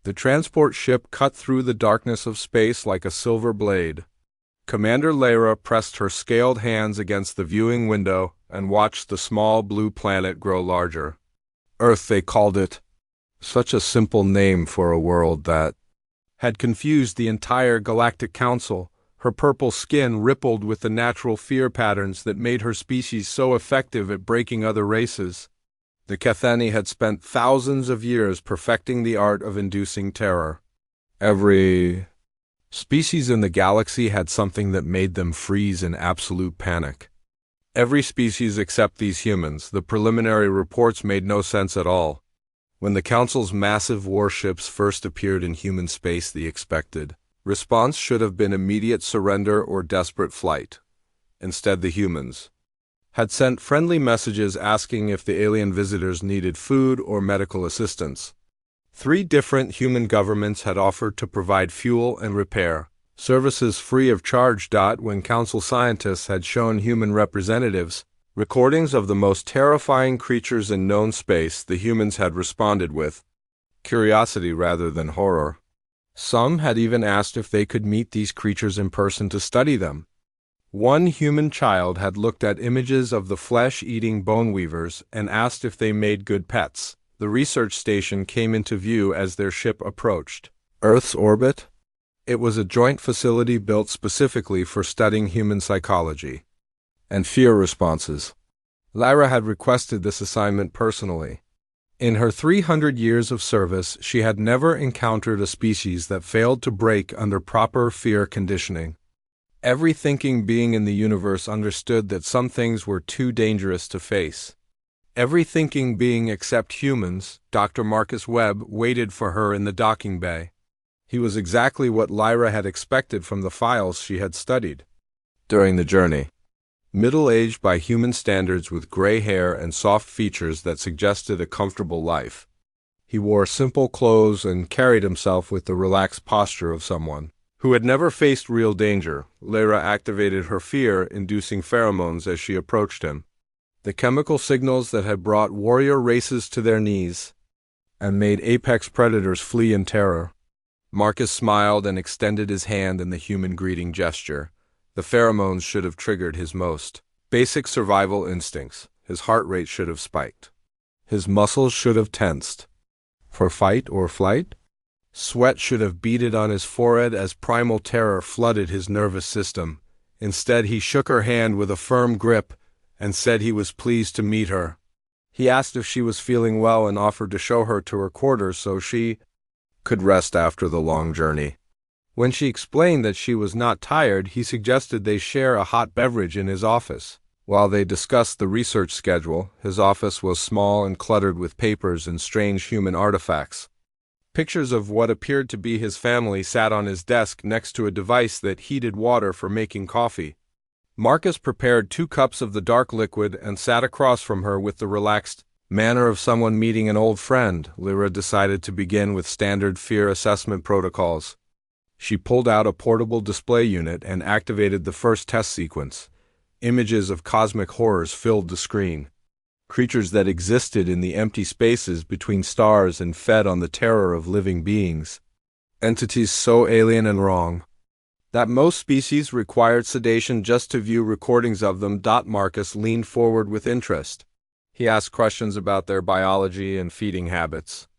The transport ship cut through the darkness of space like a silver blade. Commander Lyra pressed her scaled hands against the viewing window and watched the small blue planet grow larger. Earth, they called it. Such a simple name for a world that had confused the entire Galactic Council. Her purple skin rippled with the natural fear patterns that made her species so effective at breaking other races. The Cathani had spent thousands of years perfecting the art of inducing terror. Every species in the galaxy had something that made them freeze in absolute panic. Every species except these humans. The preliminary reports made no sense at all. When the Council's massive warships first appeared in human space, the expected response should have been immediate surrender or desperate flight. Instead, the humans had sent friendly messages asking if the alien visitors needed food or medical assistance. 3 different human governments had offered to provide fuel and repair services free of charge. When Council scientists had shown human representatives recordings of the most terrifying creatures in known space, the humans had responded with curiosity rather than horror. Some had even asked if they could meet these creatures in person to study them. One human child had looked at images of the flesh-eating bone weavers and asked if they made good pets. The research station came into view as their ship approached Earth's orbit. It was a joint facility built specifically for studying human psychology and fear responses. Lyra had requested this assignment personally. In her 300 years of service, she had never encountered a species that failed to break under proper fear conditioning. Every thinking being in the universe understood that some things were too dangerous to face. Every thinking being except humans, Dr. Marcus Webb, waited for her in the docking bay. He was exactly what Lyra had expected from the files she had studied. During the journey, middle-aged by human standards with gray hair and soft features that suggested a comfortable life, he wore simple clothes and carried himself with the relaxed posture of someone who had never faced real danger. Lyra activated her fear-inducing pheromones as she approached him, the chemical signals that had brought warrior races to their knees and made apex predators flee in terror. Marcus smiled and extended his hand in the human greeting gesture. The pheromones should have triggered his most basic survival instincts. His heart rate should have spiked. His muscles should have tensed. For fight or flight? Sweat should have beaded on his forehead as primal terror flooded his nervous system. Instead, he shook her hand with a firm grip and said he was pleased to meet her. He asked if she was feeling well and offered to show her to her quarters so she could rest after the long journey. When she explained that she was not tired, he suggested they share a hot beverage in his office. While they discussed the research schedule, his office was small and cluttered with papers and strange human artifacts. Pictures of what appeared to be his family sat on his desk next to a device that heated water for making coffee. Marcus prepared 2 cups of the dark liquid and sat across from her with the relaxed manner of someone meeting an old friend. Lyra decided to begin with standard fear assessment protocols. She pulled out a portable display unit and activated the first test sequence. Images of cosmic horrors filled the screen. Creatures that existed in the empty spaces between stars and fed on the terror of living beings. Entities so alien and wrong that most species required sedation just to view recordings of them. Marcus leaned forward with interest. He asked questions about their biology and feeding habits.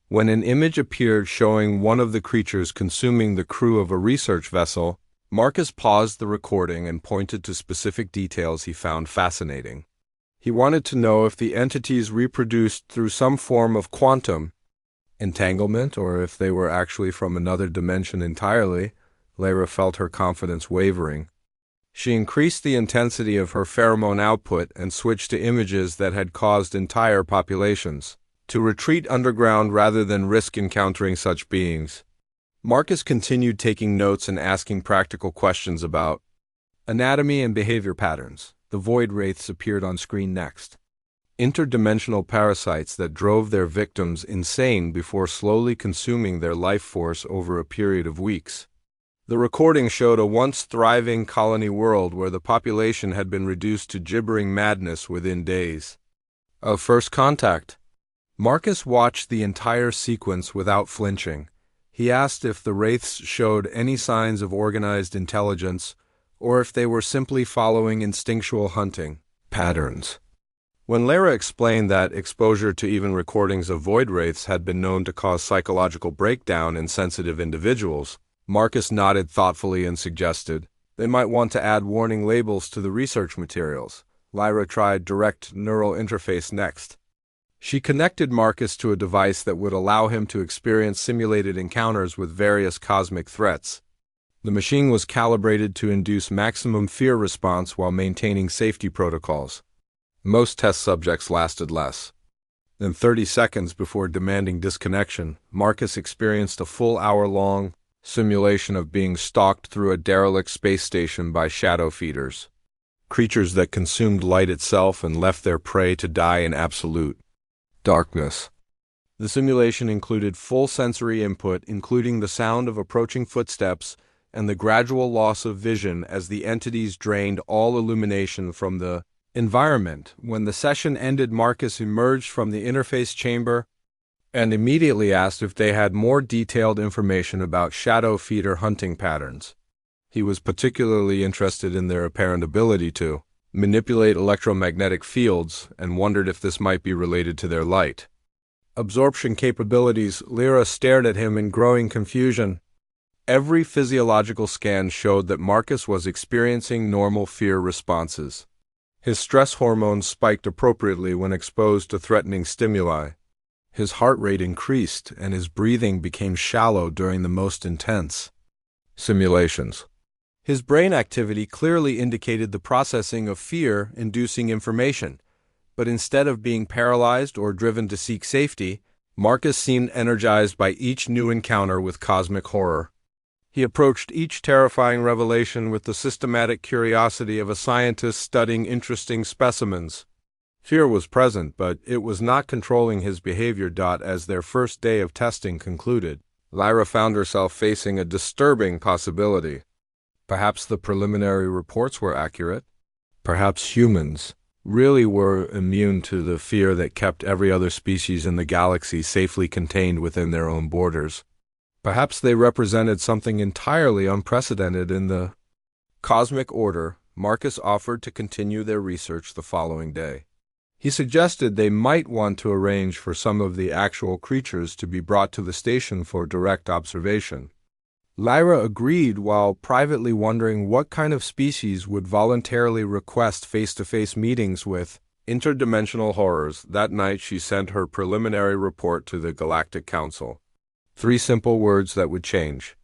When an image appeared showing one of the creatures consuming the crew of a research vessel, Marcus paused the recording and pointed to specific details he found fascinating. He wanted to know if the entities reproduced through some form of quantum entanglement or if they were actually from another dimension entirely. Lyra felt her confidence wavering. She increased the intensity of her pheromone output and switched to images that had caused entire populations to retreat underground rather than risk encountering such beings. Marcus continued taking notes and asking practical questions about anatomy and behavior patterns. The void wraiths appeared on screen next. Interdimensional parasites that drove their victims insane before slowly consuming their life force over a period of weeks. The recording showed a once thriving colony world where the population had been reduced to gibbering madness within days of first contact. Marcus watched the entire sequence without flinching. He asked if the wraiths showed any signs of organized intelligence, or if they were simply following instinctual hunting patterns. When Lara explained that exposure to even recordings of void wraiths had been known to cause psychological breakdown in sensitive individuals, Marcus nodded thoughtfully and suggested they might want to add warning labels to the research materials. Lyra tried direct neural interface next. She connected Marcus to a device that would allow him to experience simulated encounters with various cosmic threats. The machine was calibrated to induce maximum fear response while maintaining safety protocols. Most test subjects lasted less than 30 seconds before demanding disconnection. Marcus experienced a full hour-long simulation of being stalked through a derelict space station by shadow feeders, creatures that consumed light itself and left their prey to die in absolute darkness. The simulation included full sensory input, including the sound of approaching footsteps and the gradual loss of vision as the entities drained all illumination from the environment. When the session ended, Marcus emerged from the interface chamber and immediately asked if they had more detailed information about shadow feeder hunting patterns. He was particularly interested in their apparent ability to manipulate electromagnetic fields and wondered if this might be related to their light absorption capabilities. Lyra stared at him in growing confusion. Every physiological scan showed that Marcus was experiencing normal fear responses. His stress hormones spiked appropriately when exposed to threatening stimuli. His heart rate increased and his breathing became shallow during the most intense simulations. His brain activity clearly indicated the processing of fear-inducing information, but instead of being paralyzed or driven to seek safety, Marcus seemed energized by each new encounter with cosmic horror. He approached each terrifying revelation with the systematic curiosity of a scientist studying interesting specimens. Fear was present, but it was not controlling his behavior. As their first day of testing concluded, Lyra found herself facing a disturbing possibility. Perhaps the preliminary reports were accurate. Perhaps humans really were immune to the fear that kept every other species in the galaxy safely contained within their own borders. Perhaps they represented something entirely unprecedented in the cosmic order. Marcus offered to continue their research the following day. He suggested they might want to arrange for some of the actual creatures to be brought to the station for direct observation. Lyra agreed while privately wondering what kind of species would voluntarily request face-to-face meetings with interdimensional horrors. That night she sent her preliminary report to the Galactic Council. 3 simple words that would change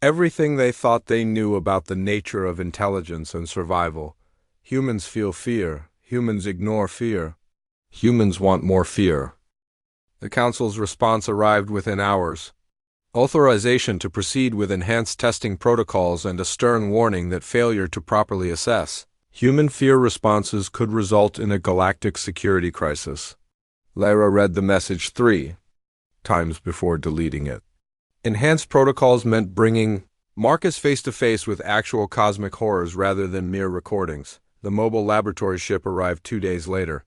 everything they thought they knew about the nature of intelligence and survival. Humans feel fear. Humans ignore fear. Humans want more fear. The Council's response arrived within hours. Authorization to proceed with enhanced testing protocols and a stern warning that failure to properly assess human fear responses could result in a galactic security crisis. Lyra read the message 3 times before deleting it. Enhanced protocols meant bringing Marcus face-to-face with actual cosmic horrors rather than mere recordings. The mobile laboratory ship arrived 2 days later.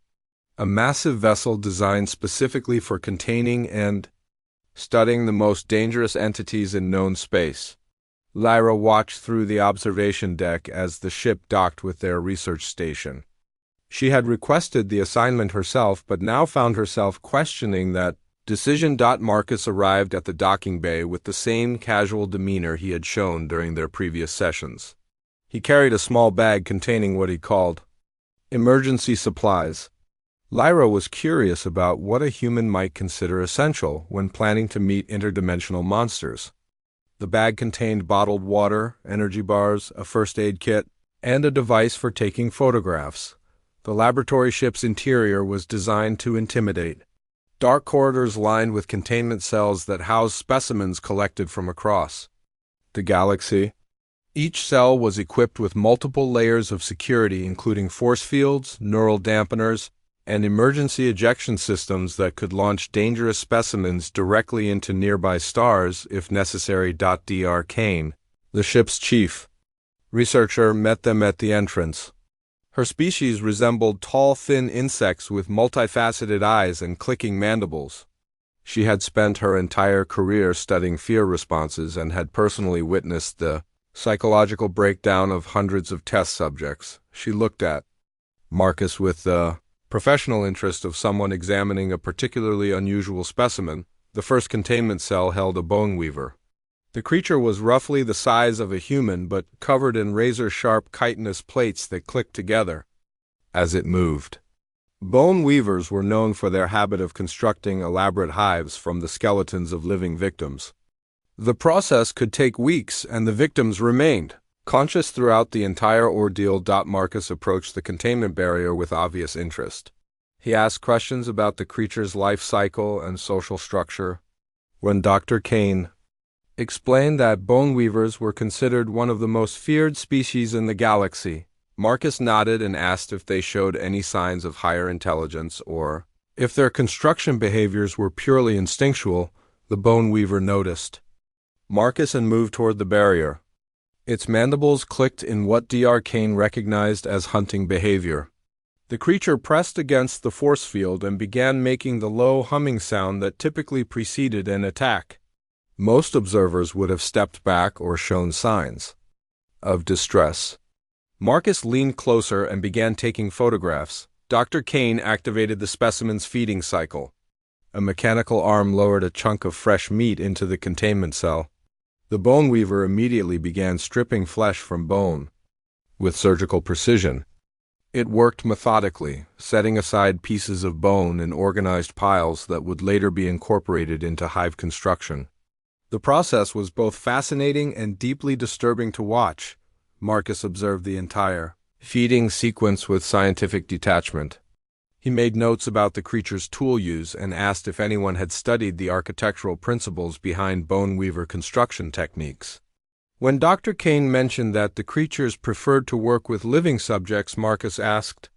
A massive vessel designed specifically for containing and studying the most dangerous entities in known space. Lyra watched through the observation deck as the ship docked with their research station. She had requested the assignment herself, but now found herself questioning that decision. Marcus arrived at the docking bay with the same casual demeanor he had shown during their previous sessions. He carried a small bag containing what he called emergency supplies. Lyra was curious about what a human might consider essential when planning to meet interdimensional monsters. The bag contained bottled water, energy bars, a first aid kit, and a device for taking photographs. The laboratory ship's interior was designed to intimidate. Dark corridors lined with containment cells that housed specimens collected from across the galaxy. Each cell was equipped with multiple layers of security, including force fields, neural dampeners, and emergency ejection systems that could launch dangerous specimens directly into nearby stars if necessary. Dr. Kane, the ship's chief researcher, met them at the entrance. Her species resembled tall, thin insects with multifaceted eyes and clicking mandibles. She had spent her entire career studying fear responses and had personally witnessed the psychological breakdown of hundreds of test subjects. She looked at Marcus with the professional interest of someone examining a particularly unusual specimen. The first containment cell held a bone weaver. The creature was roughly the size of a human but covered in razor-sharp chitinous plates that clicked together as it moved. Bone weavers were known for their habit of constructing elaborate hives from the skeletons of living victims. The process could take weeks, and the victims remained conscious throughout the entire ordeal. Marcus approached the containment barrier with obvious interest. He asked questions about the creature's life cycle and social structure. When Dr. Kane explained that bone weavers were considered one of the most feared species in the galaxy, Marcus nodded and asked if they showed any signs of higher intelligence or if their construction behaviors were purely instinctual. The bone weaver noticed Marcus and moved toward the barrier. Its mandibles clicked in what Dr. Kane recognized as hunting behavior. The creature pressed against the force field and began making the low humming sound that typically preceded an attack. Most observers would have stepped back or shown signs of distress. Marcus leaned closer and began taking photographs. Dr. Kane activated the specimen's feeding cycle. A mechanical arm lowered a chunk of fresh meat into the containment cell. The bone weaver immediately began stripping flesh from bone with surgical precision. It worked methodically, setting aside pieces of bone in organized piles that would later be incorporated into hive construction. The process was both fascinating and deeply disturbing to watch. Marcus observed the entire feeding sequence with scientific detachment. He made notes about the creature's tool use and asked if anyone had studied the architectural principles behind bone weaver construction techniques. When Dr. Kane mentioned that the creatures preferred to work with living subjects, Marcus asked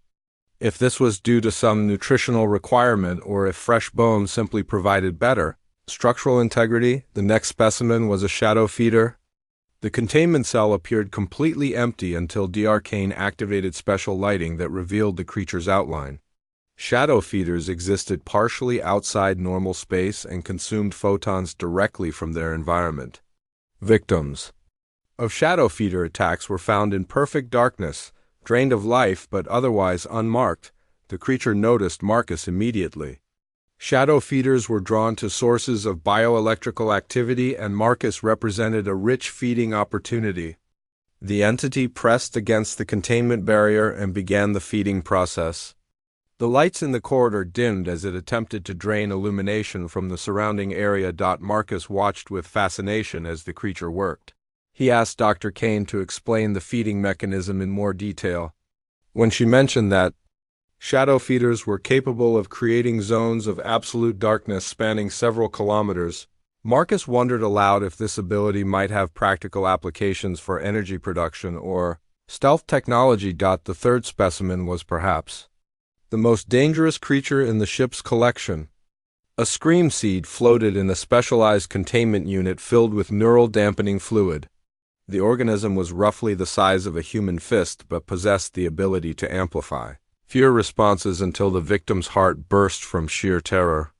if this was due to some nutritional requirement or if fresh bone simply provided better structural integrity. The next specimen was a shadow feeder. The containment cell appeared completely empty until Dr. Kane activated special lighting that revealed the creature's outline. Shadow feeders existed partially outside normal space and consumed photons directly from their environment. Victims of shadow feeder attacks were found in perfect darkness, drained of life but otherwise unmarked. The creature noticed Marcus immediately. Shadow feeders were drawn to sources of bioelectrical activity, and Marcus represented a rich feeding opportunity. The entity pressed against the containment barrier and began the feeding process. The lights in the corridor dimmed as it attempted to drain illumination from the surrounding area. Marcus watched with fascination as the creature worked. He asked Dr. Kane to explain the feeding mechanism in more detail. When she mentioned that shadow feeders were capable of creating zones of absolute darkness spanning several kilometers, Marcus wondered aloud if this ability might have practical applications for energy production or stealth technology. The third specimen was perhaps the most dangerous creature in the ship's collection. A scream seed floated in a specialized containment unit filled with neural dampening fluid. The organism was roughly the size of a human fist but possessed the ability to amplify fear responses until the victim's heart burst from sheer terror.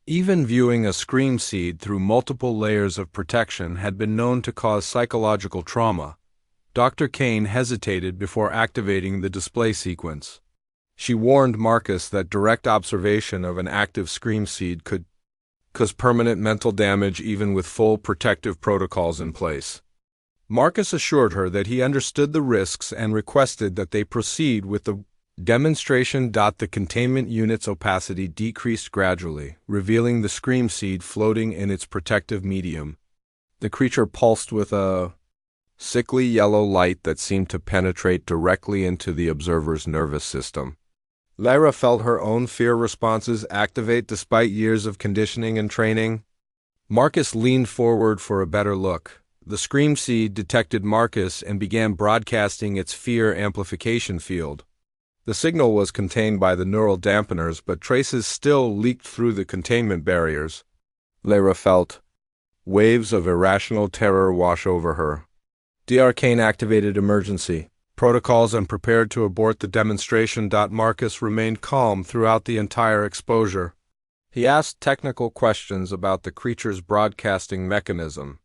Even viewing a scream seed through multiple layers of protection had been known to cause psychological trauma. Dr. Kane hesitated before activating the display sequence. She warned Marcus that direct observation of an active scream seed could cause permanent mental damage even with full protective protocols in place. Marcus assured her that he understood the risks and requested that they proceed with the demonstration. The containment unit's opacity decreased gradually, revealing the scream seed floating in its protective medium. The creature pulsed with a sickly yellow light that seemed to penetrate directly into the observer's nervous system. Lyra felt her own fear responses activate despite years of conditioning and training. Marcus leaned forward for a better look. The scream seed detected Marcus and began broadcasting its fear amplification field. The signal was contained by the neural dampeners, but traces still leaked through the containment barriers. Lyra felt waves of irrational terror wash over her. Dr. Kane activated emergency protocols and prepared to abort the demonstration. Marcus remained calm throughout the entire exposure. He asked technical questions about the creature's broadcasting mechanism,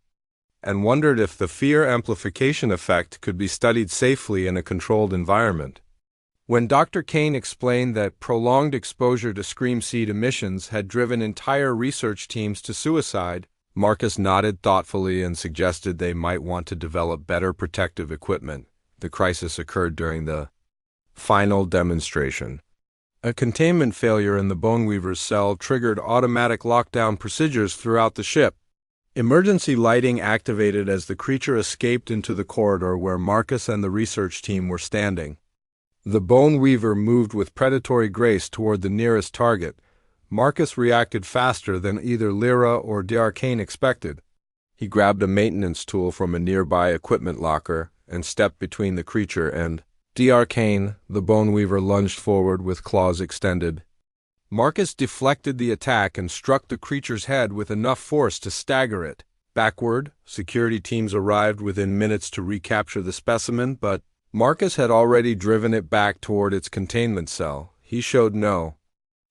and wondered if the fear amplification effect could be studied safely in a controlled environment. When Dr. Kane explained that prolonged exposure to scream seed emissions had driven entire research teams to suicide, Marcus nodded thoughtfully and suggested they might want to develop better protective equipment. The crisis occurred during the final demonstration. A containment failure in the Boneweaver's cell triggered automatic lockdown procedures throughout the ship. Emergency lighting activated as the creature escaped into the corridor where Marcus and the research team were standing. The Boneweaver moved with predatory grace toward the nearest target. Marcus reacted faster than either Lyra or D'Arcane expected. He grabbed a maintenance tool from a nearby equipment locker and stepped between the creature and D'Arcane. The Boneweaver lunged forward with claws extended. Marcus deflected the attack and struck the creature's head with enough force to stagger it. Backward, security teams arrived within minutes to recapture the specimen, but Marcus had already driven it back toward its containment cell. He showed no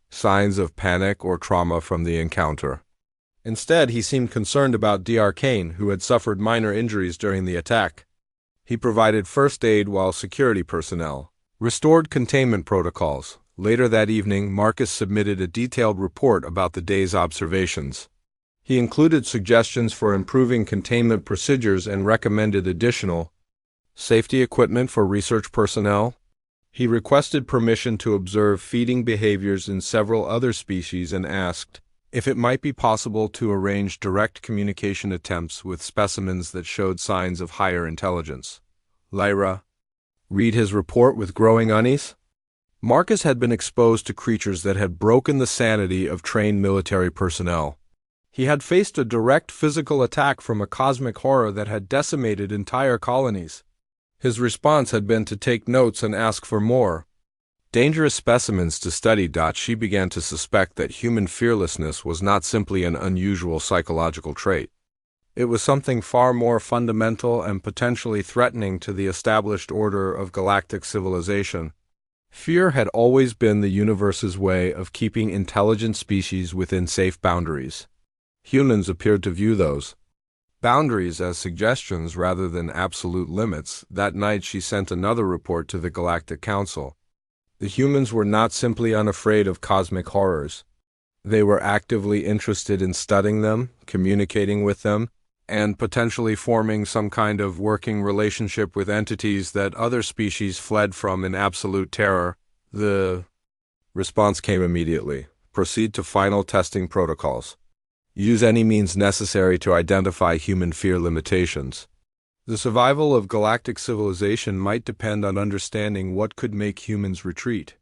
signs of panic or trauma from the encounter. Instead, he seemed concerned about D'Arcane, who had suffered minor injuries during the attack. He provided first aid while security personnel restored containment protocols. Later that evening, Marcus submitted a detailed report about the day's observations. He included suggestions for improving containment procedures and recommended additional safety equipment for research personnel. He requested permission to observe feeding behaviors in several other species and asked if it might be possible to arrange direct communication attempts with specimens that showed signs of higher intelligence. Lyra read his report with growing unease. Marcus had been exposed to creatures that had broken the sanity of trained military personnel. He had faced a direct physical attack from a cosmic horror that had decimated entire colonies. His response had been to take notes and ask for more dangerous specimens to study. She began to suspect that human fearlessness was not simply an unusual psychological trait. It was something far more fundamental and potentially threatening to the established order of galactic civilization. Fear had always been the universe's way of keeping intelligent species within safe boundaries. Humans appeared to view those boundaries as suggestions rather than absolute limits. That night she sent another report to the Galactic Council. The humans were not simply unafraid of cosmic horrors. They were actively interested in studying them, communicating with them, and potentially forming some kind of working relationship with entities that other species fled from in absolute terror. The response came immediately. Proceed to final testing protocols. Use any means necessary to identify human fear limitations. The survival of galactic civilization might depend on understanding what could make humans retreat.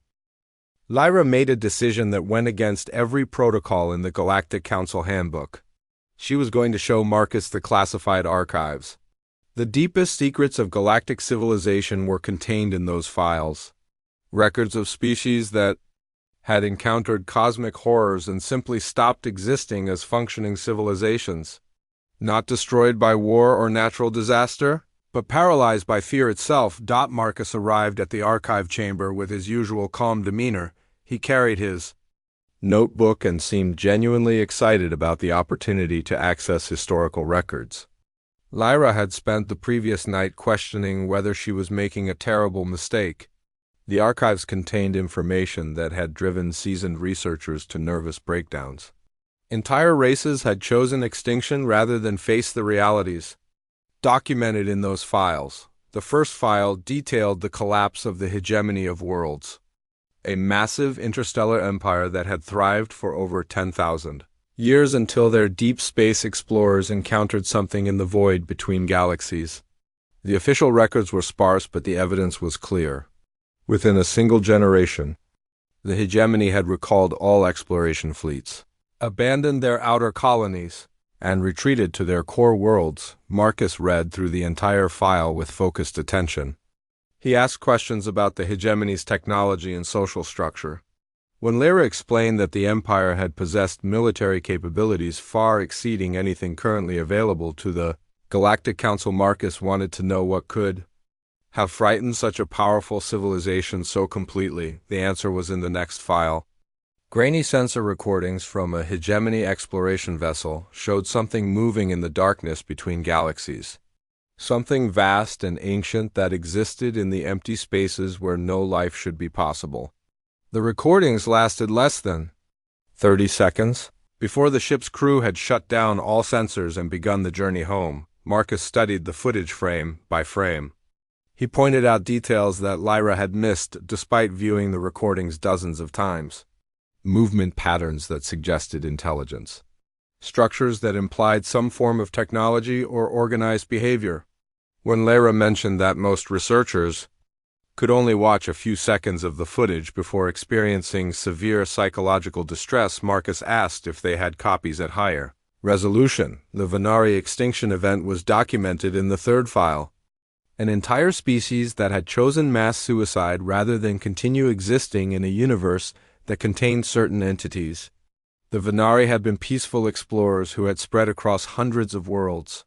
Lyra made a decision that went against every protocol in the Galactic Council handbook. She was going to show Marcus the classified archives. The deepest secrets of galactic civilization were contained in those files. Records of species that had encountered cosmic horrors and simply stopped existing as functioning civilizations. Not destroyed by war or natural disaster, but paralyzed by fear itself. Marcus arrived at the archive chamber with his usual calm demeanor. He carried his notebook and seemed genuinely excited about the opportunity to access historical records. Lyra had spent the previous night questioning whether she was making a terrible mistake. The archives contained information that had driven seasoned researchers to nervous breakdowns. Entire races had chosen extinction rather than face the realities documented in those files. The first file detailed the collapse of the hegemony of worlds, a massive interstellar empire that had thrived for over 10,000 years until their deep space explorers encountered something in the void between galaxies. The official records were sparse, but the evidence was clear. Within a single generation, the hegemony had recalled all exploration fleets, abandoned their outer colonies, and retreated to their core worlds. Marcus read through the entire file with focused attention. He asked questions about the hegemony's technology and social structure. When Lyra explained that the Empire had possessed military capabilities far exceeding anything currently available to the Galactic Council, Marcus wanted to know what could have frightened such a powerful civilization so completely. The answer was in the next file. Grainy sensor recordings from a hegemony exploration vessel showed something moving in the darkness between galaxies. Something vast and ancient that existed in the empty spaces where no life should be possible. The recordings lasted less than 30 seconds. Before the ship's crew had shut down all sensors and begun the journey home, Marcus studied the footage frame by frame. He pointed out details that Lyra had missed despite viewing the recordings dozens of times. Movement patterns that suggested intelligence. Structures that implied some form of technology or organized behavior. When Lyra mentioned that most researchers could only watch a few seconds of the footage before experiencing severe psychological distress, Marcus asked if they had copies at higher resolution. The Venari extinction event was documented in the third file. An entire species that had chosen mass suicide rather than continue existing in a universe that contained certain entities. The Venari had been peaceful explorers who had spread across hundreds of worlds.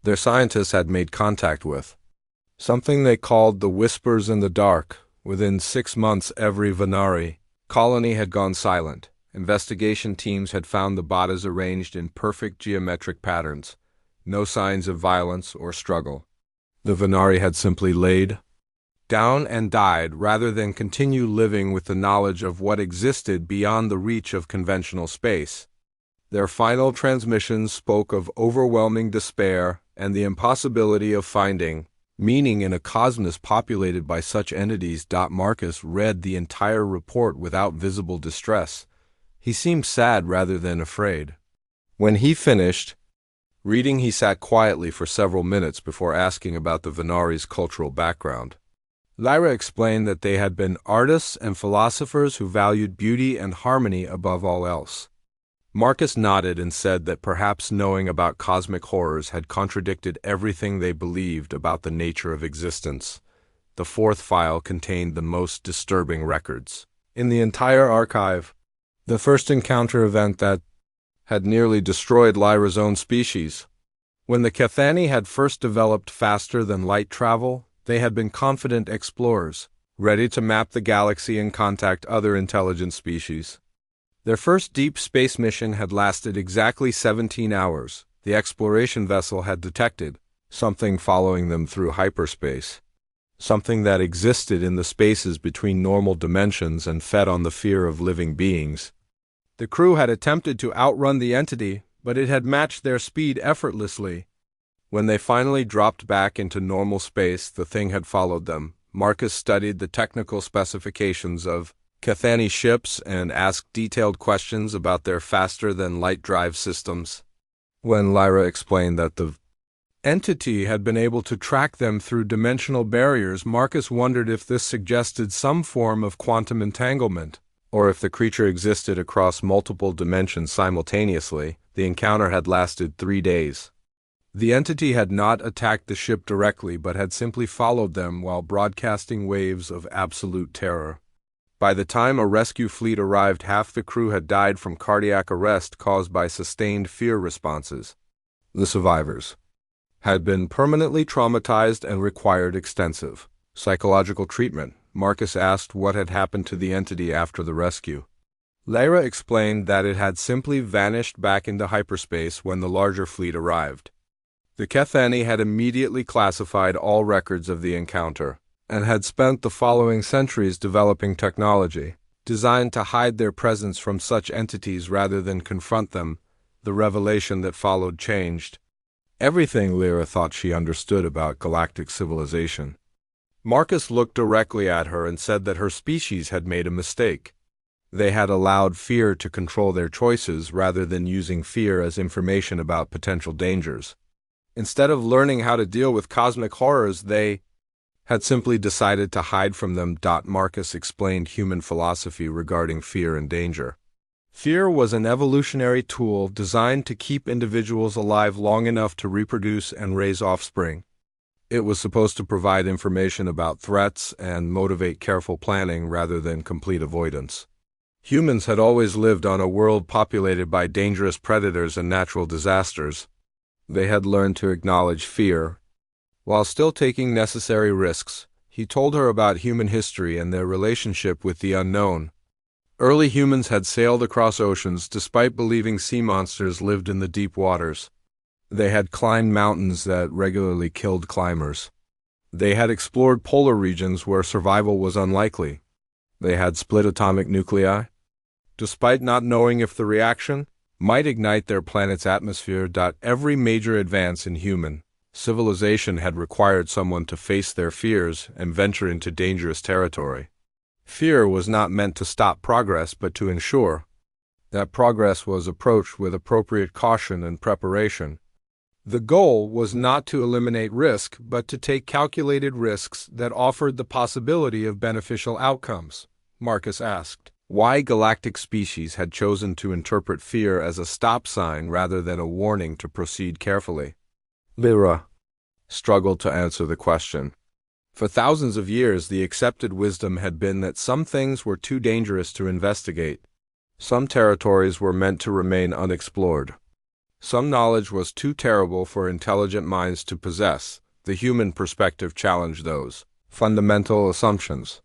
Their scientists had made contact with something they called the Whispers in the Dark. Within 6 months, every Venari colony had gone silent. Investigation teams had found the bodies arranged in perfect geometric patterns. No signs of violence or struggle. The Venari had simply laid down and died rather than continue living with the knowledge of what existed beyond the reach of conventional space. Their final transmissions spoke of overwhelming despair and the impossibility of finding meaning in a cosmos populated by such entities. Marcus read the entire report without visible distress. He seemed sad rather than afraid. When he finished reading, he sat quietly for several minutes before asking about the Venari's cultural background. Lyra explained that they had been artists and philosophers who valued beauty and harmony above all else. Marcus nodded and said that perhaps knowing about cosmic horrors had contradicted everything they believed about the nature of existence. The fourth file contained the most disturbing records in the entire archive. The first encounter event that had nearly destroyed Lyra's own species. When the Cathani had first developed faster than light travel, they had been confident explorers, ready to map the galaxy and contact other intelligent species. Their first deep space mission had lasted exactly 17 hours. The exploration vessel had detected something following them through hyperspace, something that existed in the spaces between normal dimensions and fed on the fear of living beings. The crew had attempted to outrun the entity, but it had matched their speed effortlessly. When they finally dropped back into normal space, the thing had followed them. Marcus studied the technical specifications of Cathani ships and asked detailed questions about their faster-than-light drive systems. When Lyra explained that the entity had been able to track them through dimensional barriers, Marcus wondered if this suggested some form of quantum entanglement, or if the creature existed across multiple dimensions simultaneously. The encounter had lasted 3 days. The entity had not attacked the ship directly, but had simply followed them while broadcasting waves of absolute terror. By the time a rescue fleet arrived, half the crew had died from cardiac arrest caused by sustained fear responses. The survivors had been permanently traumatized and required extensive psychological treatment. Marcus asked what had happened to the entity after the rescue. Lyra explained that it had simply vanished back into hyperspace when the larger fleet arrived. The Cathani had immediately classified all records of the encounter, and had spent the following centuries developing technology designed to hide their presence from such entities rather than confront them. The revelation that followed changed everything Lyra thought she understood about galactic civilization. Marcus looked directly at her and said that her species had made a mistake. They had allowed fear to control their choices rather than using fear as information about potential dangers. Instead of learning how to deal with cosmic horrors, they had simply decided to hide from them. Marcus explained human philosophy regarding fear and danger. Fear was an evolutionary tool designed to keep individuals alive long enough to reproduce and raise offspring. It was supposed to provide information about threats and motivate careful planning rather than complete avoidance. Humans had always lived on a world populated by dangerous predators and natural disasters. They had learned to acknowledge fear while still taking necessary risks. He told her about human history and their relationship with the unknown. Early humans had sailed across oceans despite believing sea monsters lived in the deep waters. They had climbed mountains that regularly killed climbers. They had explored polar regions where survival was unlikely. They had split atomic nuclei, despite not knowing if the reaction might ignite their planet's atmosphere. Every major advance in human civilization had required someone to face their fears and venture into dangerous territory. Fear was not meant to stop progress, but to ensure that progress was approached with appropriate caution and preparation. The goal was not to eliminate risk, but to take calculated risks that offered the possibility of beneficial outcomes. Marcus asked why galactic species had chosen to interpret fear as a stop sign rather than a warning to proceed carefully. Lyra struggled to answer the question. For thousands of years, the accepted wisdom had been that some things were too dangerous to investigate. Some territories were meant to remain unexplored. Some knowledge was too terrible for intelligent minds to possess. The human perspective challenged those fundamental assumptions.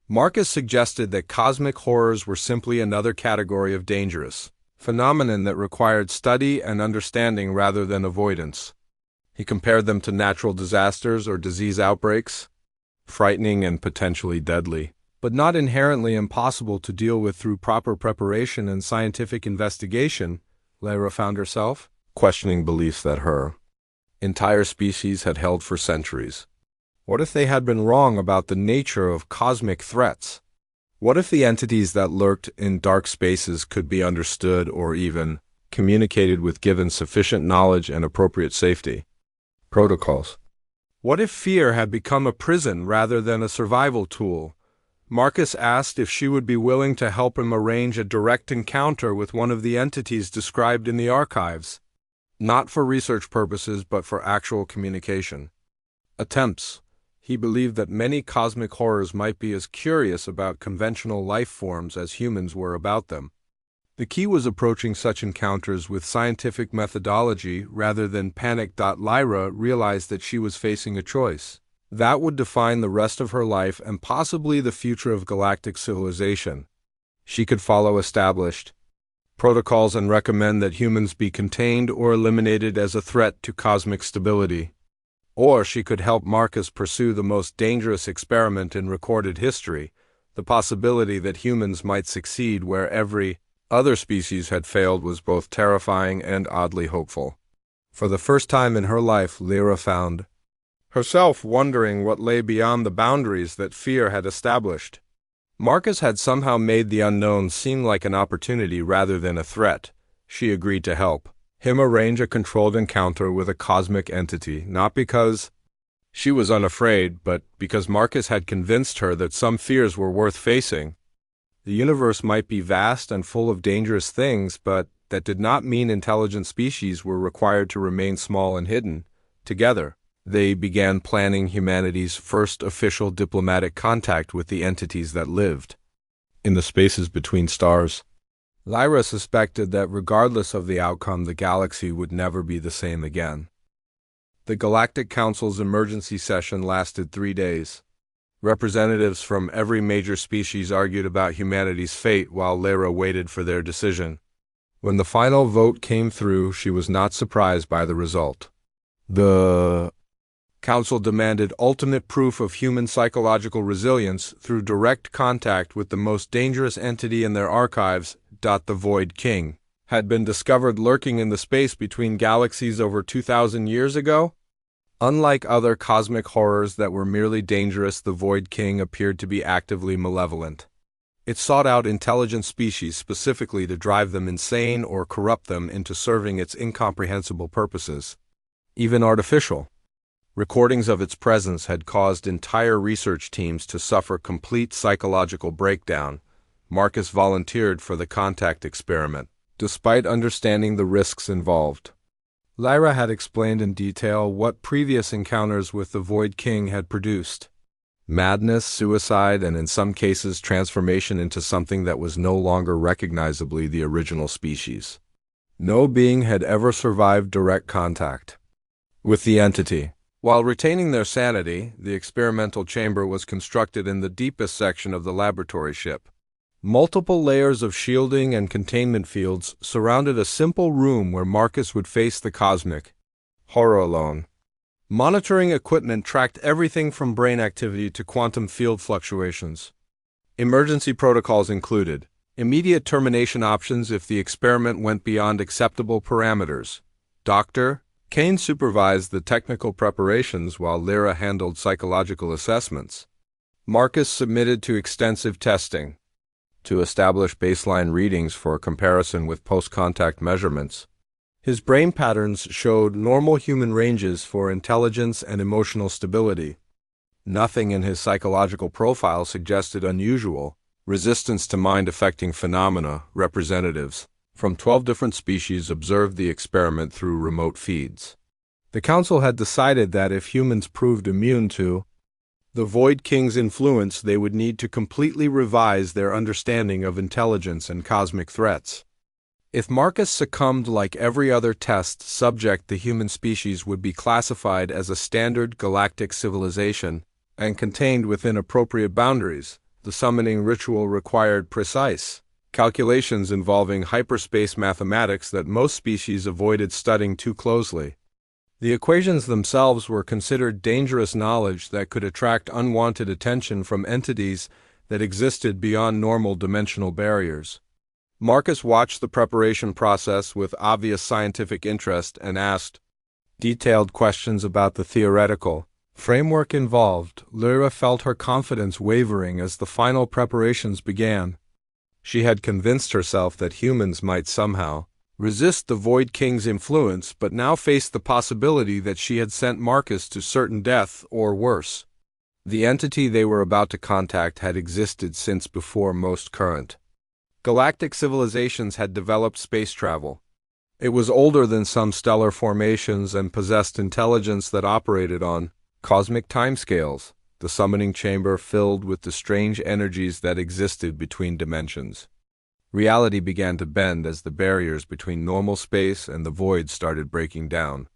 Marcus suggested that cosmic horrors were simply another category of dangerous phenomenon that required study and understanding rather than avoidance. He compared them to natural disasters or disease outbreaks, frightening and potentially deadly, but not inherently impossible to deal with through proper preparation and scientific investigation. Lyra found herself questioning beliefs that her entire species had held for centuries. What if they had been wrong about the nature of cosmic threats? What if the entities that lurked in dark spaces could be understood or even communicated with given sufficient knowledge and appropriate safety protocols? What if fear had become a prison rather than a survival tool? Marcus asked if she would be willing to help him arrange a direct encounter with one of the entities described in the archives, not for research purposes but for actual communication. Attempts. He believed that many cosmic horrors might be as curious about conventional life forms as humans were about them. The key was approaching such encounters with scientific methodology rather than panic. Lyra realized that she was facing a choice that would define the rest of her life and possibly the future of galactic civilization. She could follow established protocols and recommend that humans be contained or eliminated as a threat to cosmic stability. Or she could help Marcus pursue the most dangerous experiment in recorded history, the possibility that humans might succeed where every other species had failed was both terrifying and oddly hopeful. For the first time in her life, Lyra found herself wondering what lay beyond the boundaries that fear had established. Marcus had somehow made the unknown seem like an opportunity rather than a threat. She agreed to help him arrange a controlled encounter with a cosmic entity, not because she was unafraid, but because Marcus had convinced her that some fears were worth facing. The universe might be vast and full of dangerous things, but that did not mean intelligent species were required to remain small and hidden. Together, they began planning humanity's first official diplomatic contact with the entities that lived in the spaces between stars. Lyra suspected that regardless of the outcome, the galaxy would never be the same again. The Galactic Council's emergency session lasted 3 days. Representatives from every major species argued about humanity's fate while Lyra waited for their decision. When the final vote came through, she was not surprised by the result. The Council demanded ultimate proof of human psychological resilience through direct contact with the most dangerous entity in their archives. The Void King had been discovered lurking in the space between galaxies over 2,000 years ago. Unlike other cosmic horrors that were merely dangerous, the Void King appeared to be actively malevolent. It sought out intelligent species specifically to drive them insane or corrupt them into serving its incomprehensible purposes, even artificial. Recordings of its presence had caused entire research teams to suffer complete psychological breakdown. Marcus volunteered for the contact experiment, despite understanding the risks involved. Lyra had explained in detail what previous encounters with the Void King had produced: madness, suicide, and in some cases transformation into something that was no longer recognizably the original species. No being had ever survived direct contact with the entity. While retaining their sanity, the experimental chamber was constructed in the deepest section of the laboratory ship. Multiple layers of shielding and containment fields surrounded a simple room where Marcus would face the cosmic horror alone. Monitoring equipment tracked everything from brain activity to quantum field fluctuations. Emergency protocols included immediate termination options if the experiment went beyond acceptable parameters. Dr. Kane supervised the technical preparations while Lyra handled psychological assessments. Marcus submitted to extensive testing to establish baseline readings for comparison with post-contact measurements. His brain patterns showed normal human ranges for intelligence and emotional stability. Nothing in his psychological profile suggested unusual resistance to mind-affecting phenomena. Representatives from 12 different species observed the experiment through remote feeds. The Council had decided that if humans proved immune to the Void King's influence, they would need to completely revise their understanding of intelligence and cosmic threats. If Marcus succumbed like every other test subject, the human species would be classified as a standard galactic civilization and contained within appropriate boundaries. The summoning ritual required precise calculations involving hyperspace mathematics that most species avoided studying too closely. The equations themselves were considered dangerous knowledge that could attract unwanted attention from entities that existed beyond normal dimensional barriers. Marcus watched the preparation process with obvious scientific interest and asked detailed questions about the theoretical framework involved. Lyra felt her confidence wavering as the final preparations began. She had convinced herself that humans might somehow resist the Void King's influence, but now faced the possibility that she had sent Marcus to certain death or worse. The entity they were about to contact had existed since before most current galactic civilizations had developed space travel. It was older than some stellar formations and possessed intelligence that operated on cosmic timescales, the summoning chamber filled with the strange energies that existed between dimensions. Reality began to bend as the barriers between normal space and the void started breaking down.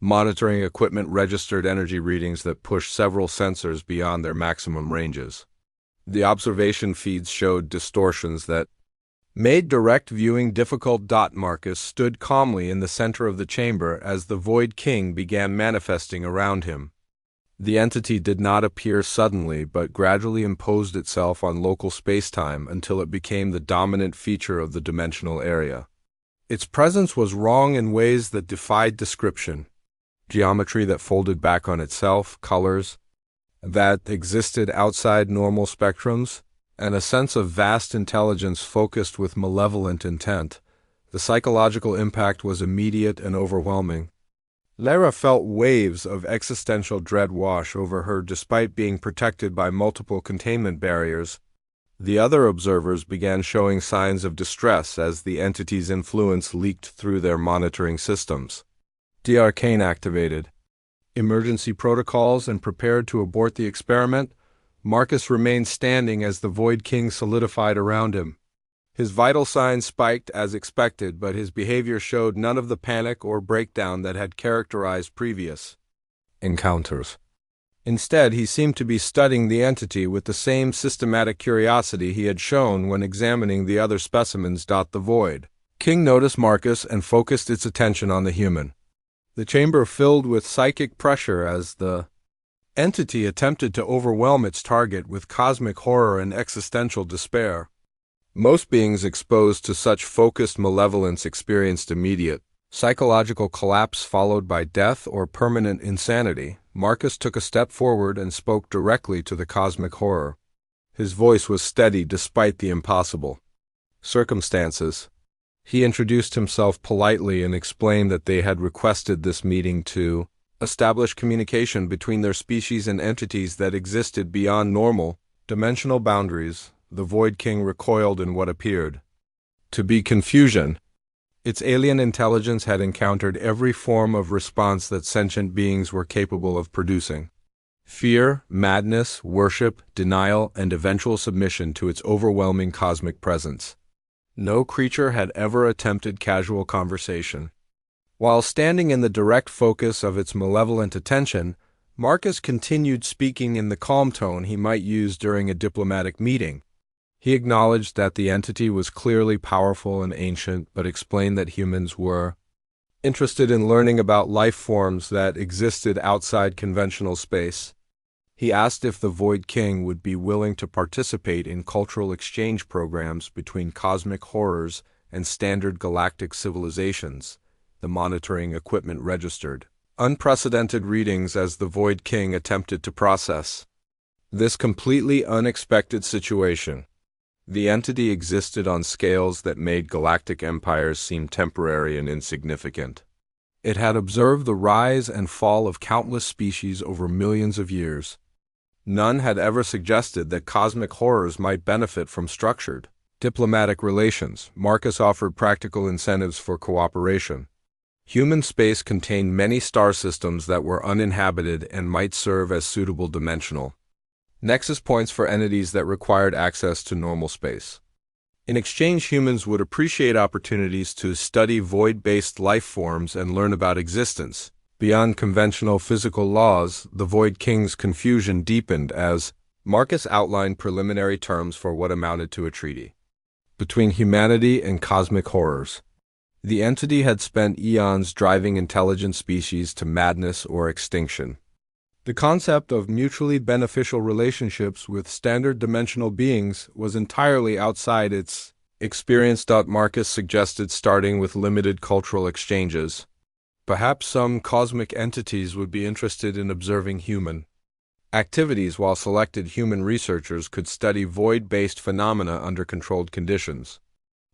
Monitoring equipment registered energy readings that pushed several sensors beyond their maximum ranges. The observation feeds showed distortions that made direct viewing difficult. Marcus stood calmly in the center of the chamber as the Void King began manifesting around him. The entity did not appear suddenly but gradually imposed itself on local spacetime until it became the dominant feature of the dimensional area. Its presence was wrong in ways that defied description. Geometry that folded back on itself, colors that existed outside normal spectrums, and a sense of vast intelligence focused with malevolent intent. The psychological impact was immediate and overwhelming. Lyra felt waves of existential dread wash over her despite being protected by multiple containment barriers. The other observers began showing signs of distress as the entity's influence leaked through their monitoring systems. Dr. Kane activated emergency protocols and prepared to abort the experiment. Marcus remained standing as the Void King solidified around him. His vital signs spiked as expected, but his behavior showed none of the panic or breakdown that had characterized previous encounters. Instead, he seemed to be studying the entity with the same systematic curiosity he had shown when examining the other specimens. The Void King noticed Marcus and focused its attention on the human. The chamber filled with psychic pressure as the entity attempted to overwhelm its target with cosmic horror and existential despair. Most beings exposed to such focused malevolence experienced immediate psychological collapse followed by death or permanent insanity. Marcus took a step forward and spoke directly to the cosmic horror. His voice was steady despite the impossible circumstances. He introduced himself politely and explained that they had requested this meeting to establish communication between their species and entities that existed beyond normal dimensional boundaries. The Void King recoiled in what appeared to be confusion. Its alien intelligence had encountered every form of response that sentient beings were capable of producing. Fear, madness, worship, denial, and eventual submission to its overwhelming cosmic presence. No creature had ever attempted casual conversation. While standing in the direct focus of its malevolent attention, Marcus continued speaking in the calm tone he might use during a diplomatic meeting. He acknowledged that the entity was clearly powerful and ancient, but explained that humans were interested in learning about life forms that existed outside conventional space. He asked if the Void King would be willing to participate in cultural exchange programs between cosmic horrors and standard galactic civilizations. The monitoring equipment registered unprecedented readings as the Void King attempted to process this completely unexpected situation. The entity existed on scales that made galactic empires seem temporary and insignificant. It had observed the rise and fall of countless species over millions of years. None had ever suggested that cosmic horrors might benefit from structured diplomatic relations. Marcus offered practical incentives for cooperation. Human space contained many star systems that were uninhabited and might serve as suitable dimensional nexus points for entities that required access to normal space. In exchange, humans would appreciate opportunities to study void-based life forms and learn about existence beyond conventional physical laws. The Void King's confusion deepened as Marcus outlined preliminary terms for what amounted to a treaty between humanity and cosmic horrors. The entity had spent eons driving intelligent species to madness or extinction. The concept of mutually beneficial relationships with standard dimensional beings was entirely outside its experience. Marcus suggested starting with limited cultural exchanges. Perhaps some cosmic entities would be interested in observing human activities, while selected human researchers could study void-based phenomena under controlled conditions.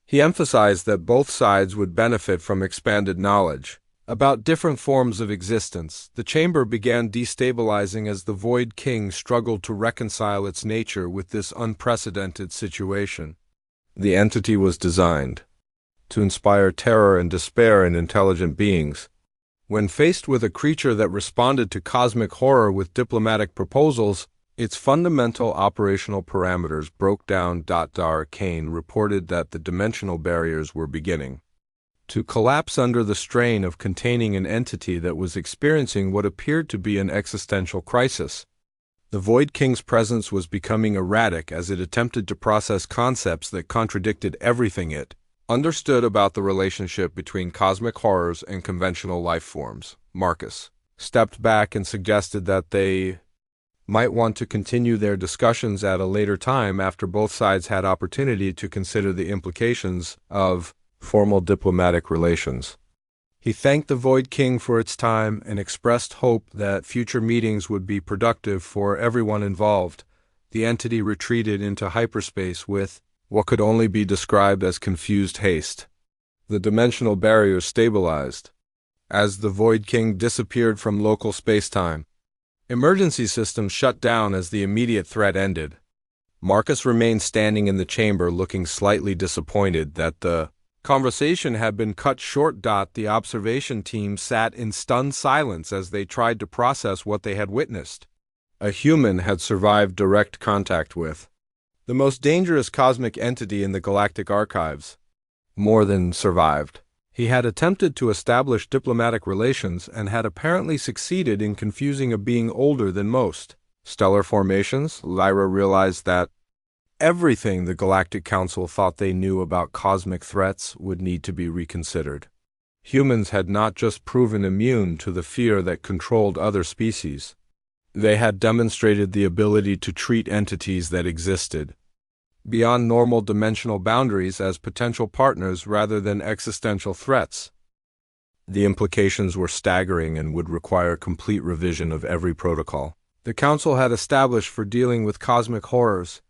He emphasized that both sides would benefit from expanded knowledge about different forms of existence. The chamber began destabilizing as the Void King struggled to reconcile its nature with this unprecedented situation. The entity was designed to inspire terror and despair in intelligent beings. When faced with a creature that responded to cosmic horror with diplomatic proposals, its fundamental operational parameters broke down. Kane reported that the dimensional barriers were beginning to collapse under the strain of containing an entity that was experiencing what appeared to be an existential crisis. The Void King's presence was becoming erratic as it attempted to process concepts that contradicted everything it understood about the relationship between cosmic horrors and conventional life forms. Marcus stepped back and suggested that they might want to continue their discussions at a later time after both sides had opportunity to consider the implications of formal diplomatic relations. He thanked the Void King for its time and expressed hope that future meetings would be productive for everyone involved. The entity retreated into hyperspace with what could only be described as confused haste. The dimensional barriers stabilized as the Void King disappeared from local space-time. Emergency systems shut down as the immediate threat ended. Marcus remained standing in the chamber, looking slightly disappointed that the conversation had been cut short. The observation team sat in stunned silence as they tried to process what they had witnessed. A human had survived direct contact with the most dangerous cosmic entity in the galactic archives. More than survived. He had attempted to establish diplomatic relations and had apparently succeeded in confusing a being older than most. Stellar formations. Lyra realized that everything the Galactic Council thought they knew about cosmic threats would need to be reconsidered. Humans had not just proven immune to the fear that controlled other species. They had demonstrated the ability to treat entities that existed beyond normal dimensional boundaries as potential partners rather than existential threats. The implications were staggering and would require complete revision of every protocol the Council had established for dealing with cosmic horrors.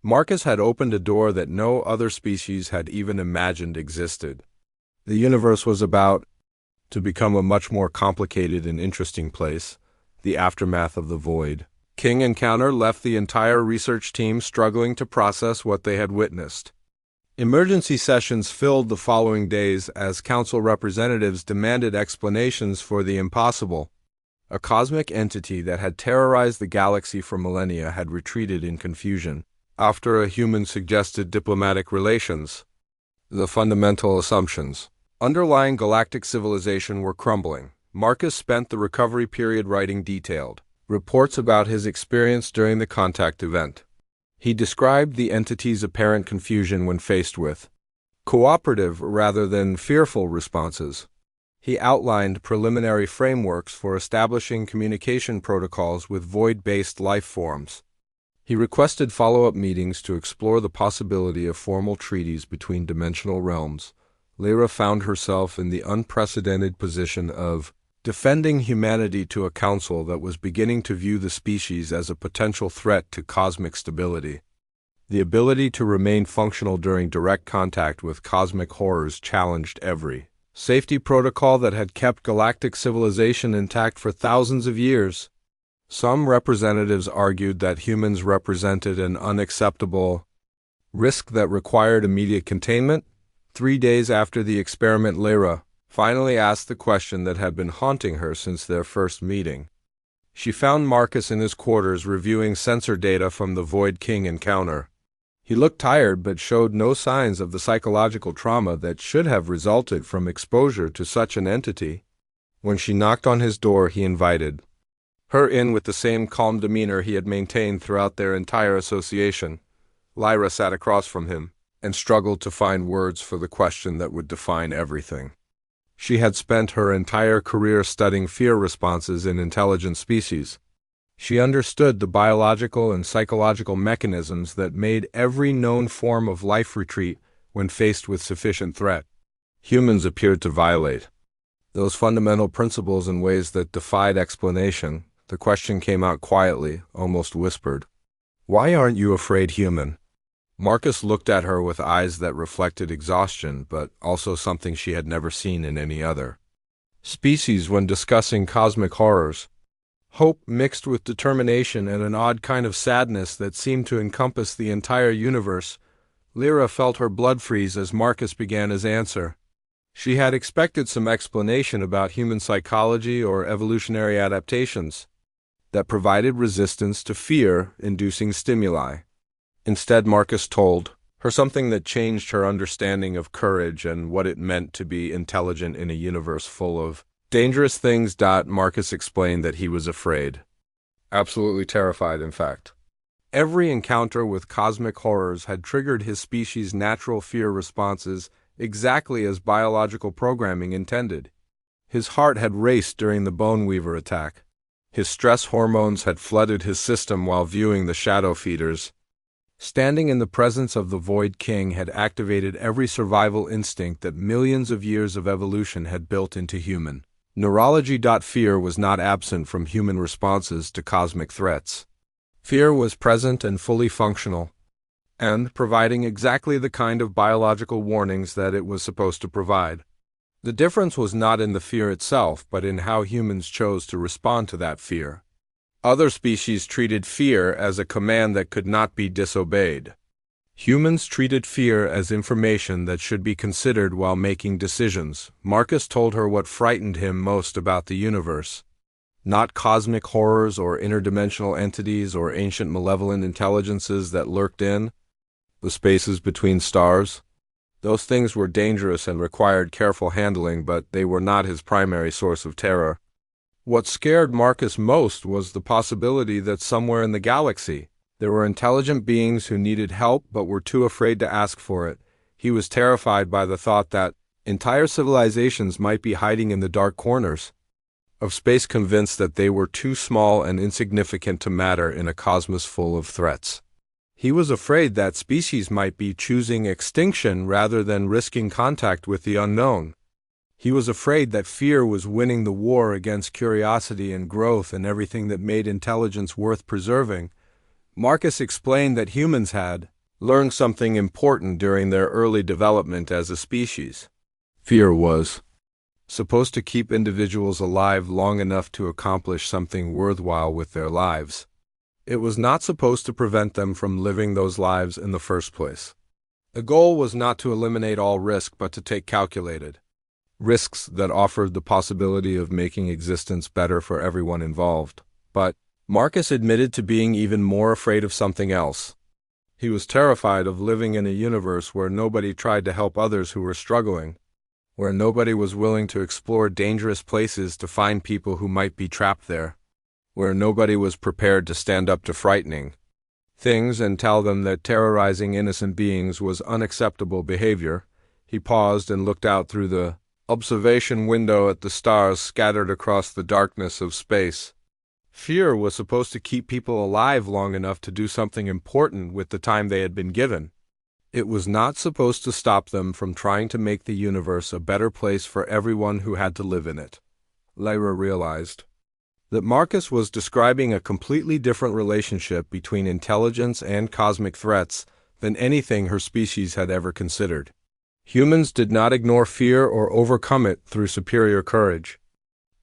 Marcus had opened a door that no other species had even imagined existed. The universe was about to become a much more complicated and interesting place. The aftermath of the Void King encounter left the entire research team struggling to process what they had witnessed. Emergency sessions filled the following days as Council representatives demanded explanations for the impossible. A cosmic entity that had terrorized the galaxy for millennia had retreated in confusion after a human suggested diplomatic relations. The fundamental assumptions underlying galactic civilization were crumbling. Marcus spent the recovery period writing detailed reports about his experience during the contact event. He described the entity's apparent confusion when faced with cooperative rather than fearful responses. He outlined preliminary frameworks for establishing communication protocols with void-based life forms. He requested follow-up meetings to explore the possibility of formal treaties between dimensional realms. Lyra found herself in the unprecedented position of defending humanity to a council that was beginning to view the species as a potential threat to cosmic stability. The ability to remain functional during direct contact with cosmic horrors challenged every safety protocol that had kept galactic civilization intact for thousands of years. Some representatives argued that humans represented an unacceptable risk that required immediate containment. 3 days after the experiment, Lyra finally asked the question that had been haunting her since their first meeting. She found Marcus in his quarters reviewing sensor data from the Void King encounter. He looked tired but showed no signs of the psychological trauma that should have resulted from exposure to such an entity. When she knocked on his door, he invited her in with the same calm demeanor he had maintained throughout their entire association. Lyra sat across from him and struggled to find words for the question that would define everything. She had spent her entire career studying fear responses in intelligent species. She understood the biological and psychological mechanisms that made every known form of life retreat when faced with sufficient threat. Humans appeared to violate those fundamental principles in ways that defied explanation. The question came out quietly, almost whispered. "Why aren't you afraid, human?" Marcus looked at her with eyes that reflected exhaustion, but also something she had never seen in any other species when discussing cosmic horrors. Hope mixed with determination and an odd kind of sadness that seemed to encompass the entire universe. Lyra felt her blood freeze as Marcus began his answer. She had expected some explanation about human psychology or evolutionary adaptations that provided resistance to fear-inducing stimuli. Instead, Marcus told her something that changed her understanding of courage and what it meant to be intelligent in a universe full of dangerous things. Marcus explained that he was afraid. Absolutely terrified, in fact. Every encounter with cosmic horrors had triggered his species' natural fear responses exactly as biological programming intended. His heart had raced during the Bone Weaver attack. His stress hormones had flooded his system while viewing the Shadow Feeders. Standing in the presence of the Void King had activated every survival instinct that millions of years of evolution had built into human neurology. Fear was not absent from human responses to cosmic threats. Fear was present and fully functional, and providing exactly the kind of biological warnings that it was supposed to provide. The difference was not in the fear itself, but in how humans chose to respond to that fear. Other species treated fear as a command that could not be disobeyed. Humans treated fear as information that should be considered while making decisions. Marcus told her what frightened him most about the universe. Not cosmic horrors or interdimensional entities or ancient malevolent intelligences that lurked in the spaces between stars. Those things were dangerous and required careful handling, but they were not his primary source of terror. What scared Marcus most was the possibility that somewhere in the galaxy there were intelligent beings who needed help but were too afraid to ask for it. He was terrified by the thought that entire civilizations might be hiding in the dark corners of space, convinced that they were too small and insignificant to matter in a cosmos full of threats. He was afraid that species might be choosing extinction rather than risking contact with the unknown. He was afraid that fear was winning the war against curiosity and growth and everything that made intelligence worth preserving. Marcus explained that humans had learned something important during their early development as a species. Fear was supposed to keep individuals alive long enough to accomplish something worthwhile with their lives. It was not supposed to prevent them from living those lives in the first place. The goal was not to eliminate all risk, but to take calculated risks that offered the possibility of making existence better for everyone involved. But Marcus admitted to being even more afraid of something else. He was terrified of living in a universe where nobody tried to help others who were struggling, where nobody was willing to explore dangerous places to find people who might be trapped there, where nobody was prepared to stand up to frightening things and tell them that terrorizing innocent beings was unacceptable behavior. He paused and looked out through the observation window at the stars scattered across the darkness of space. Fear was supposed to keep people alive long enough to do something important with the time they had been given. It was not supposed to stop them from trying to make the universe a better place for everyone who had to live in it. Lyra realized that Marcus was describing a completely different relationship between intelligence and cosmic threats than anything her species had ever considered. Humans did not ignore fear or overcome it through superior courage.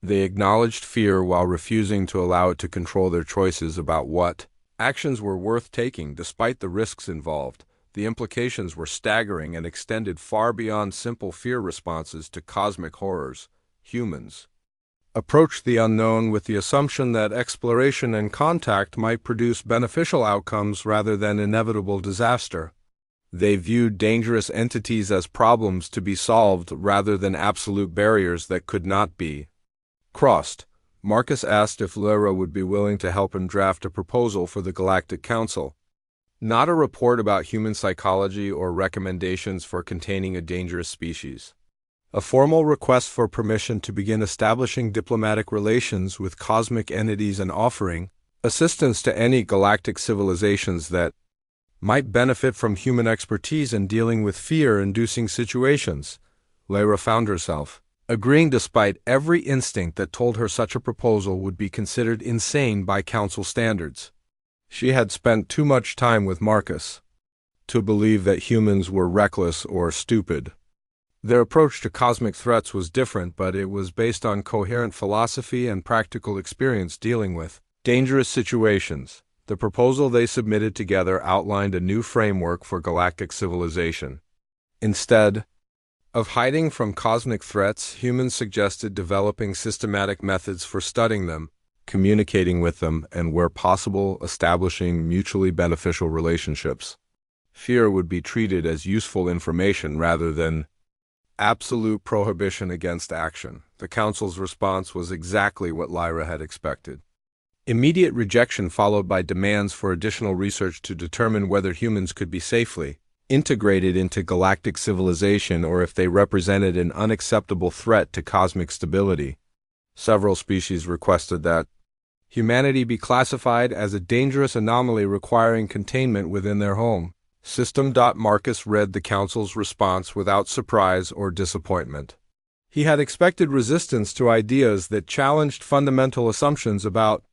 They acknowledged fear while refusing to allow it to control their choices about what actions were worth taking despite the risks involved. The implications were staggering and extended far beyond simple fear responses to cosmic horrors. Humans approached the unknown with the assumption that exploration and contact might produce beneficial outcomes rather than inevitable disaster. They viewed dangerous entities as problems to be solved rather than absolute barriers that could not be crossed. Marcus asked if Lyra would be willing to help him draft a proposal for the Galactic Council. Not a report about human psychology or recommendations for containing a dangerous species. A formal request for permission to begin establishing diplomatic relations with cosmic entities and offering assistance to any galactic civilizations that might benefit from human expertise in dealing with fear-inducing situations. Lyra found herself agreeing despite every instinct that told her such a proposal would be considered insane by council standards. She had spent too much time with Marcus to believe that humans were reckless or stupid. Their approach to cosmic threats was different, but it was based on coherent philosophy and practical experience dealing with dangerous situations. The proposal they submitted together outlined a new framework for galactic civilization. Instead of hiding from cosmic threats, humans suggested developing systematic methods for studying them, communicating with them, and where possible, establishing mutually beneficial relationships. Fear would be treated as useful information rather than absolute prohibition against action. The Council's response was exactly what Lyra had expected. Immediate rejection followed by demands for additional research to determine whether humans could be safely integrated into galactic civilization or if they represented an unacceptable threat to cosmic stability. Several species requested that humanity be classified as a dangerous anomaly requiring containment within their home system. Marcus read the Council's response without surprise or disappointment. He had expected resistance to ideas that challenged fundamental assumptions about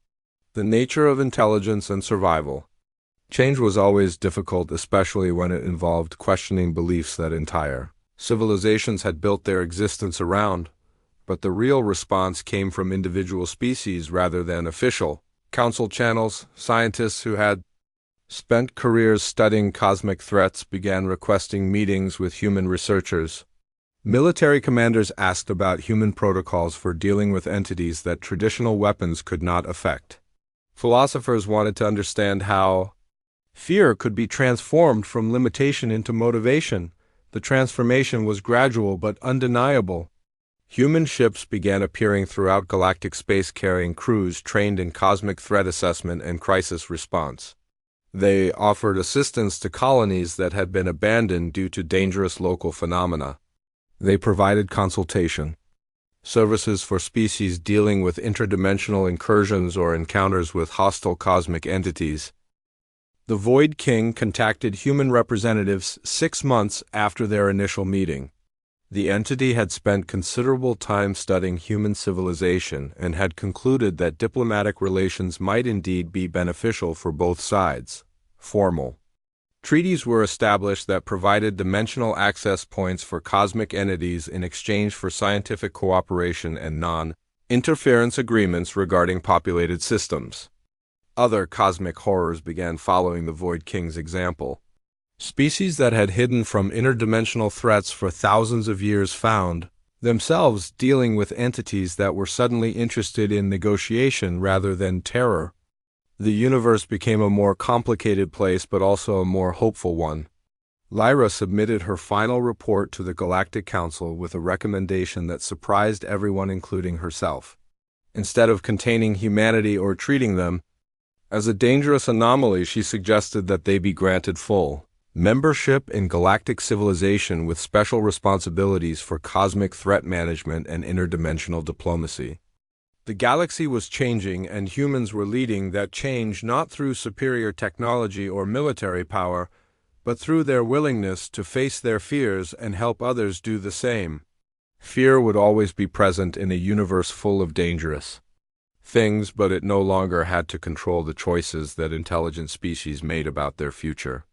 the nature of intelligence and survival. Change was always difficult, especially when it involved questioning beliefs that entire civilizations had built their existence around. But the real response came from individual species rather than official council channels. Scientists who had spent careers studying cosmic threats began requesting meetings with human researchers. Military commanders asked about human protocols for dealing with entities that traditional weapons could not affect. Philosophers wanted to understand how fear could be transformed from limitation into motivation. The transformation was gradual but undeniable. Human ships began appearing throughout galactic space carrying crews trained in cosmic threat assessment and crisis response. They offered assistance to colonies that had been abandoned due to dangerous local phenomena. They provided consultation services for species dealing with interdimensional incursions or encounters with hostile cosmic entities. The Void King contacted human representatives 6 months after their initial meeting. The entity had spent considerable time studying human civilization and had concluded that diplomatic relations might indeed be beneficial for both sides. Formal treaties were established that provided dimensional access points for cosmic entities in exchange for scientific cooperation and non-interference agreements regarding populated systems. Other cosmic horrors began following the Void King's example. Species that had hidden from interdimensional threats for thousands of years found themselves dealing with entities that were suddenly interested in negotiation rather than terror. The universe became a more complicated place but also a more hopeful one. Lyra submitted her final report to the Galactic Council with a recommendation that surprised everyone including herself. Instead of containing humanity or treating them As a dangerous anomaly, she suggested that they be granted full membership in galactic civilization with special responsibilities for cosmic threat management and interdimensional diplomacy. The galaxy was changing, and humans were leading that change not through superior technology or military power, but through their willingness to face their fears and help others do the same. Fear would always be present in a universe full of dangerous things, but it no longer had to control the choices that intelligent species made about their future.